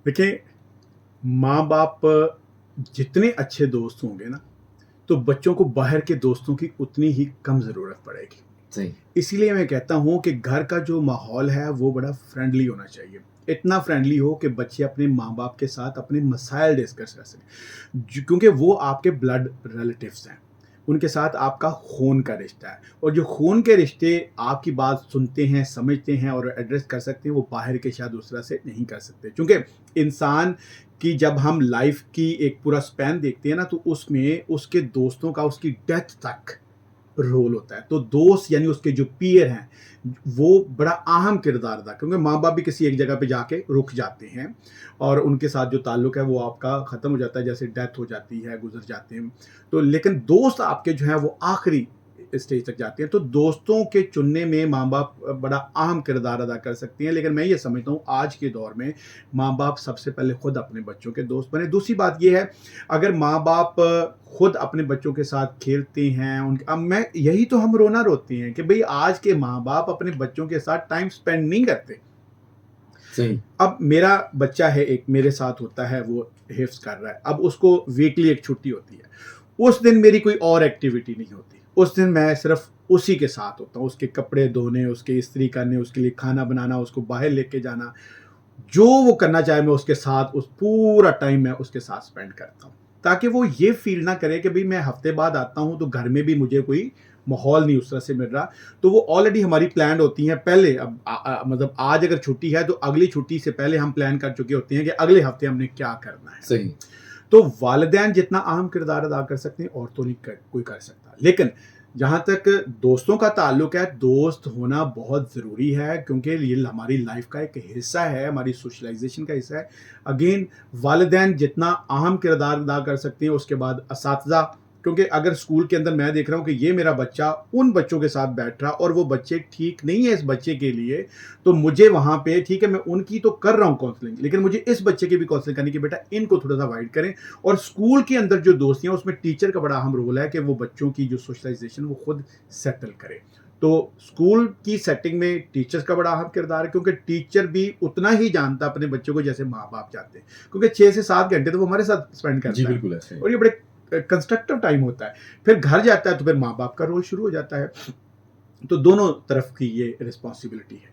देखिए, माँ-बाप जितने अच्छे दोस्त होंगे ना, तो बच्चों को बाहर के दोस्तों की उतनी ही कम ज़रूरत पड़ेगी। सही। इसीलिए मैं कहता हूँ कि घर का जो माहौल है, वो बड़ा फ्रेंडली होना चाहिए। इतना फ्रेंडली हो कि बच्चे अपने माँ-बाप के साथ अपने मसाइल डिस्कस कर सकें। क्योंकि वो आपके ब्लड रिलेटिव्स हैं। उनके साथ आपका खून का रिश्ता है और जो खून के रिश्ते आपकी बात सुनते हैं, समझते हैं और एड्रेस कर सकते हैं, वो बाहर के शायद दूसरा से नहीं कर सकते। क्योंकि इंसान की जब हम लाइफ की एक पूरा स्पैन देखते हैं ना, तो उसमें उसके दोस्तों का उसकी डेथ तक रोल होता है। तो दोस्त यानी उसके जो पीयर हैं, वो बड़ा अहम किरदार अदा, क्योंकि माँ-बाप भी किसी एक जगह पे जाके रुक जाते हैं और उनके साथ जो ताल्लुक है वो आपका ख़त्म हो जाता है, जैसे डेथ हो जाती है, गुज़र जाते हैं। तो लेकिन दोस्त आपके जो हैं वो आखिरी स्टेज तक जाते हैं। तो दोस्तों के चुनने में माँ-बाप बड़ा अहम किरदार अदा कर सकती हैं। लेकिन मैं ये समझता हूँ आज के दौर में माँ-बाप सबसे पहले खुद अपने बच्चों के दोस्त बने। दूसरी बात ये है, अगर माँ-बाप खुद अपने बच्चों के साथ खेलते हैं, उन अब मैं यही तो हम रोना रोते हैं कि भई आज के माँ-बाप अपने बच्चों के साथ टाइम स्पेंड नहीं करते। सही। अब मेरा बच्चा है, एक मेरे साथ होता है, वो हिफ्ज़ कर रहा है। अब उसको वीकली एक छुट्टी होती है। उस दिन मेरी कोई और एक्टिविटी नहीं होती। उस दिन मैं सिर्फ़ उसी के साथ होता हूँ। उसके कपड़े धोने, उसकी इस्त्री करने, उसके लिए खाना बनाना, उसको बाहर लेके जाना। जो वो करना चाहे मैं उसके साथ उस पूरा टाइम मैं उसके साथ स्पेंड करता हूँ। ताकि वो ये फ़ील ना करे कि भई मैं हफ़्ते बाद आता हूँ तो घर में भी मुझे कोई माहौल नहीं उस तरह से मिल रहा। तो वो ऑलरेडी हमारी प्लान्ड होती हैं पहले। अब मतलब आज अगर छुट्टी है तो अगली छुट्टी से पहले हम प्लान कर चुके होते हैं कि अगले हफ़्ते हमने क्या करना है। सही। तो वालिदैन जितना अहम किरदार अदा कर सकते हैं और तो नहीं कर कोई कर सकता। लेकिन जहाँ तक दोस्तों का ताल्लुक है, दोस्त होना बहुत ज़रूरी है क्योंकि ये हमारी लाइफ़ का एक हिस्सा है, हमारी सोशलाइज़ेशन का हिस्सा है। अगेन वालिदैन जितना अहम किरदार अदा कर सकते हैं, उसके बाद असातिज़ा, क्योंकि अगर स्कूल के अंदर मैं देख रहा हूँ कि ये मेरा बच्चा उन बच्चों के साथ बैठ रहा और वो बच्चे ठीक नहीं है इस बच्चे के लिए, तो मुझे वहाँ पे ठीक है मैं उनकी तो कर रहा हूँ काउंसलिंग, लेकिन मुझे इस बच्चे की भी काउंसलिंग करनी कि बेटा इनको थोड़ा-सा अवॉइड करें। और स्कूल के अंदर जो दोस्तियाँ उसमें टीचर का बड़ा अहम रोल है कि वो बच्चों की जो सोशलाइज़ेशन वो खुद सेटल करे। तो स्कूल की सेटिंग में टीचर्स का बड़ा अहम किरदार है क्योंकि टीचर भी उतना ही जानता है अपने बच्चों को जैसे माँ-बाप जानते हैं। क्योंकि 6 से 7 घंटे तो वो हमारे साथ स्पेंड जी, करता है बिल्कुल ऐसे ही। और ये बड़े कंस्ट्रक्टिव टाइम होता है। फिर घर जाता है तो फिर माँ-बाप का रोल शुरू हो जाता है। तो दोनों तरफ की ये रिस्पॉन्सिबिलिटी है।